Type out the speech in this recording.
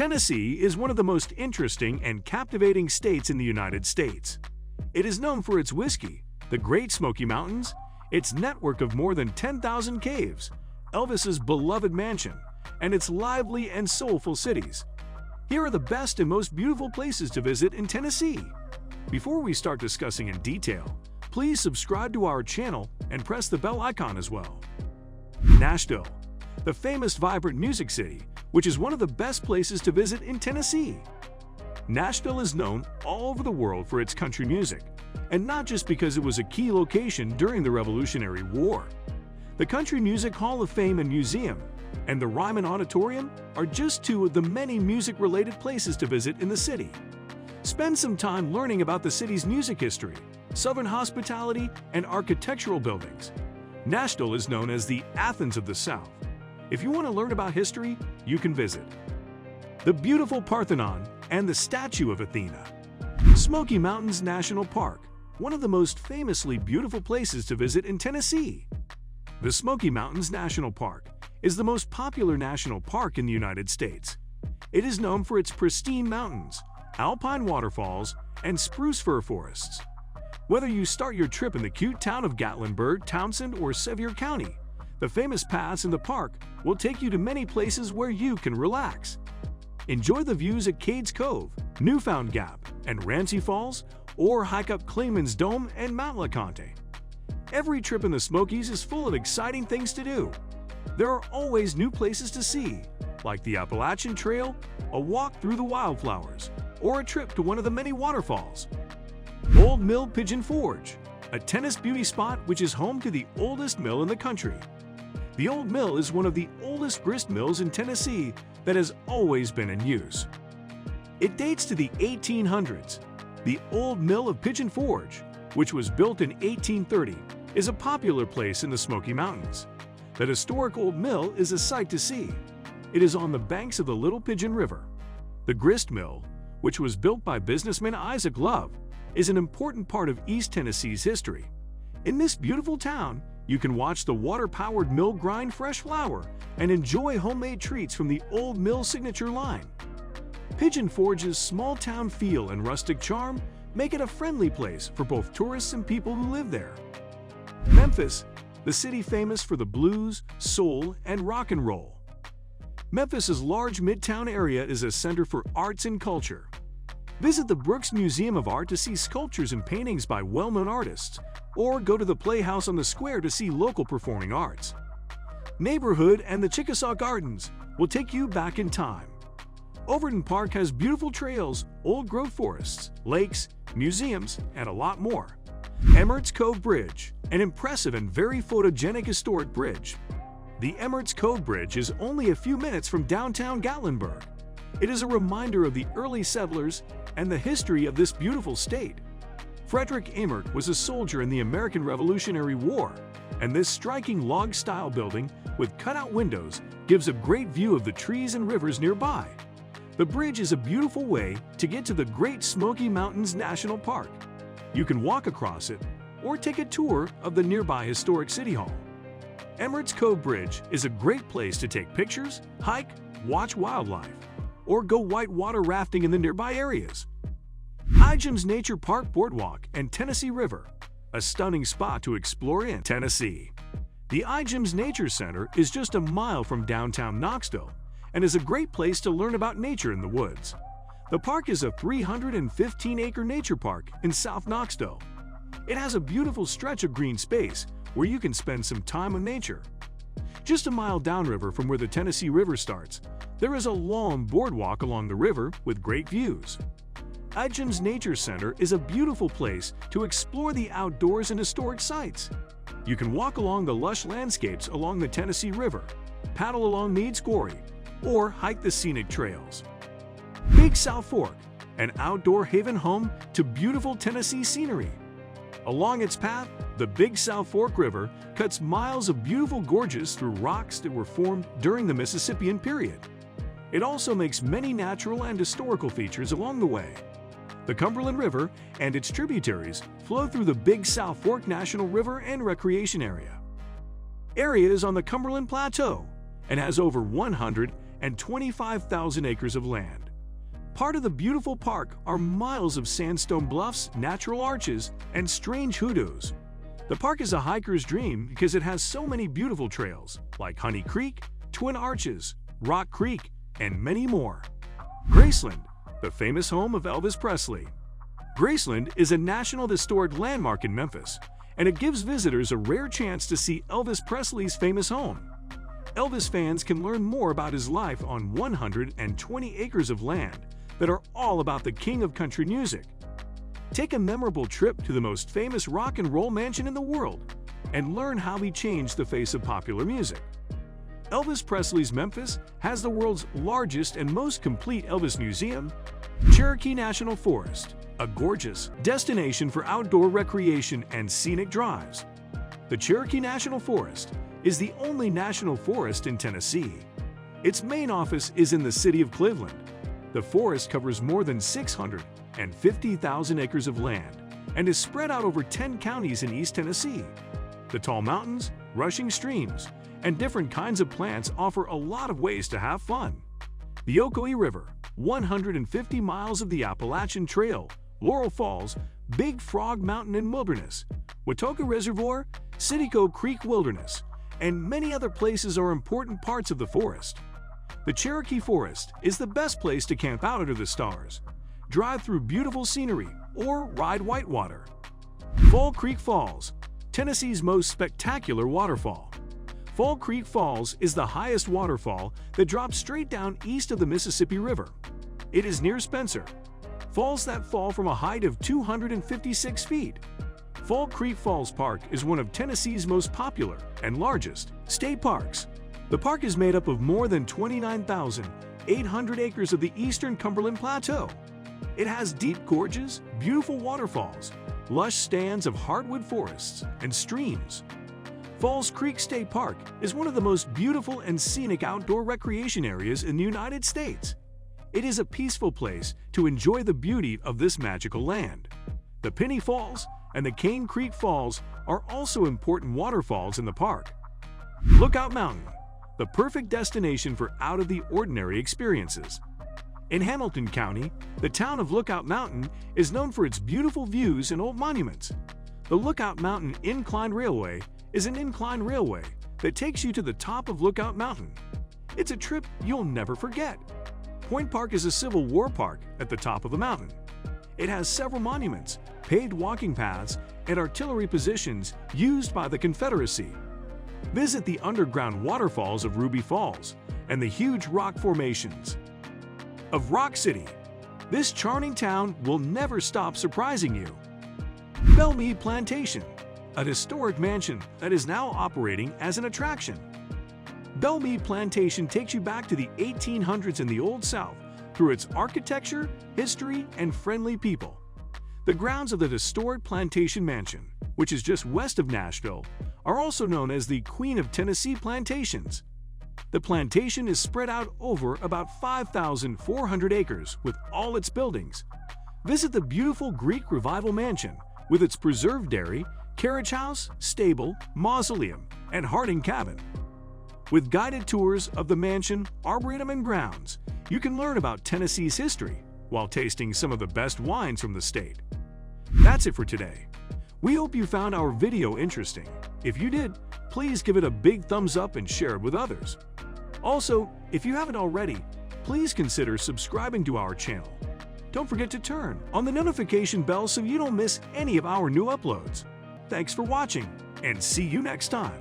Tennessee is one of the most interesting and captivating states in the United States. It is known for its whiskey, the Great Smoky Mountains, its network of more than 10,000 caves, Elvis's beloved mansion, and its lively and soulful cities. Here are the best and most beautiful places to visit in Tennessee. Before we start discussing in detail, please subscribe to our channel and press the bell icon as well. Nashville, the famous vibrant music city, which is one of the best places to visit in Tennessee. Nashville is known all over the world for its country music, and not just because it was a key location during the Revolutionary War. The Country Music Hall of Fame and Museum and the Ryman Auditorium are just two of the many music-related places to visit in the city. Spend some time learning about the city's music history, Southern hospitality, and architectural buildings. Nashville is known as the Athens of the South. If you want to learn about history, you can visit the beautiful Parthenon and the statue of Athena. Smoky Mountains National Park, one of the most famously beautiful places to visit in Tennessee. The Smoky Mountains National Park is the most popular national park in the United States. It is known for its pristine mountains, alpine waterfalls, and spruce fir forests. Whether you start your trip in the cute town of Gatlinburg, Townsend, or Sevier County, the famous paths in the park will take you to many places where you can relax. Enjoy the views at Cades Cove, Newfound Gap, and Ramsey Falls, or hike up Clayman's Dome and Mount LeConte. Every trip in the Smokies is full of exciting things to do. There are always new places to see, like the Appalachian Trail, a walk through the wildflowers, or a trip to one of the many waterfalls. Old Mill Pigeon Forge, a tennis beauty spot which is home to the oldest mill in the country. The Old Mill is one of the oldest grist mills in Tennessee that has always been in use. It dates to the 1800s. The Old Mill of Pigeon Forge, which was built in 1830, is a popular place in the Smoky Mountains. That historic old mill is a sight to see. It is on the banks of the Little Pigeon River. The grist mill, which was built by businessman Isaac Love, is an important part of East Tennessee's history. In this beautiful town, you can watch the water-powered mill grind fresh flour and enjoy homemade treats from the Old Mill signature line. Pigeon Forge's small-town feel and rustic charm make it a friendly place for both tourists and people who live there. Memphis, the city famous for the blues, soul, and rock and roll. Memphis's large midtown area is a center for arts and culture. Visit the Brooks Museum of Art to see sculptures and paintings by well-known artists, or go to the Playhouse on the Square to see local performing arts. Neighborhood and the Chickasaw Gardens will take you back in time. Overton Park has beautiful trails, old-growth forests, lakes, museums, and a lot more. Emmert's Cove Bridge, an impressive and very photogenic historic bridge. The Emmert's Cove Bridge is only a few minutes from downtown Gatlinburg. It is a reminder of the early settlers and the history of this beautiful state. Frederick Emmert was a soldier in the American Revolutionary War, and this striking log-style building with cutout windows gives a great view of the trees and rivers nearby. The bridge is a beautiful way to get to the Great Smoky Mountains National Park. You can walk across it or take a tour of the nearby historic City Hall. Emmert's Cove Bridge is a great place to take pictures, hike, watch wildlife, or go whitewater rafting in the nearby areas. Ijams Nature Park Boardwalk and Tennessee River, a stunning spot to explore in Tennessee. The Ijams Nature Center is just a mile from downtown Knoxville and is a great place to learn about nature in the woods. The park is a 315-acre nature park in South Knoxville. It has a beautiful stretch of green space where you can spend some time in nature. Just a mile downriver from where the Tennessee River starts, there is a long boardwalk along the river with great views. Ijams Nature Center is a beautiful place to explore the outdoors and historic sites. You can walk along the lush landscapes along the Tennessee River, paddle along Meads Quarry, or hike the scenic trails. Big South Fork, an outdoor haven home to beautiful Tennessee scenery. Along its path, the Big South Fork River cuts miles of beautiful gorges through rocks that were formed during the Mississippian period. It also makes many natural and historical features along the way. The Cumberland River and its tributaries flow through the Big South Fork National River and Recreation Area. Area is on the Cumberland Plateau and has over 100 and 25,000 acres of land. Part of the beautiful park are miles of sandstone bluffs, natural arches, and strange hoodoos. The park is a hiker's dream because it has so many beautiful trails like Honey Creek, Twin Arches, Rock Creek, and many more. Graceland, the famous home of Elvis Presley. Graceland is a National Historic Landmark in Memphis, and it gives visitors a rare chance to see Elvis Presley's famous home. Elvis fans can learn more about his life on 120 acres of land that are all about the king of country music. Take a memorable trip to the most famous rock and roll mansion in the world and learn how he changed the face of popular music. Elvis Presley's Memphis has the world's largest and most complete Elvis Museum, Cherokee National Forest, a gorgeous destination for outdoor recreation and scenic drives. The Cherokee National Forest is the only national forest in Tennessee. Its main office is in the city of Cleveland. The forest covers more than 650,000 acres of land and is spread out over 10 counties in East Tennessee. The tall mountains, rushing streams, and different kinds of plants offer a lot of ways to have fun. The Ocoee River, 150 miles of the Appalachian Trail, Laurel Falls, Big Frog Mountain and Wilderness, Watauga Reservoir, Citico Creek Wilderness, and many other places are important parts of the forest. The Cherokee Forest is the best place to camp out under the stars, drive through beautiful scenery, or ride whitewater. Fall Creek Falls, Tennessee's most spectacular waterfall. Fall Creek Falls is the highest waterfall that drops straight down east of the Mississippi River. It is near Spencer. Falls that fall from a height of 256 feet. Fall Creek Falls Park is one of Tennessee's most popular and largest state parks. The park is made up of more than 29,800 acres of the eastern Cumberland Plateau. It has deep gorges, beautiful waterfalls, lush stands of hardwood forests, and streams. Falls Creek State Park is one of the most beautiful and scenic outdoor recreation areas in the United States. It is a peaceful place to enjoy the beauty of this magical land. The Penny Falls and the Cane Creek Falls are also important waterfalls in the park. Lookout Mountain, the perfect destination for out-of-the-ordinary experiences. In Hamilton County, the town of Lookout Mountain is known for its beautiful views and old monuments. The Lookout Mountain Inclined Railway is an inclined railway that takes you to the top of Lookout Mountain. It's a trip you'll never forget. Point Park is a Civil War park at the top of the mountain. It has several monuments, paved walking paths, and artillery positions used by the Confederacy. Visit the underground waterfalls of Ruby Falls and the huge rock formations of Rock City. This charming town will never stop surprising you. Belmead Plantation, a historic mansion that is now operating as an attraction. Belmead Plantation takes you back to the 1800s in the Old South through its architecture, history, and friendly people. The grounds of the historic Plantation Mansion, which is just west of Nashville, are also known as the Queen of Tennessee Plantations. The plantation is spread out over about 5,400 acres with all its buildings. Visit the beautiful Greek Revival Mansion with its preserved dairy, carriage house, stable, mausoleum, and Harding cabin. With guided tours of the mansion, arboretum, and grounds, you can learn about Tennessee's history while tasting some of the best wines from the state. That's it for today. We hope you found our video interesting. If you did, please give it a big thumbs up and share it with others. Also, if you haven't already, please consider subscribing to our channel. Don't forget to turn on the notification bell so you don't miss any of our new uploads. Thanks for watching, and see you next time.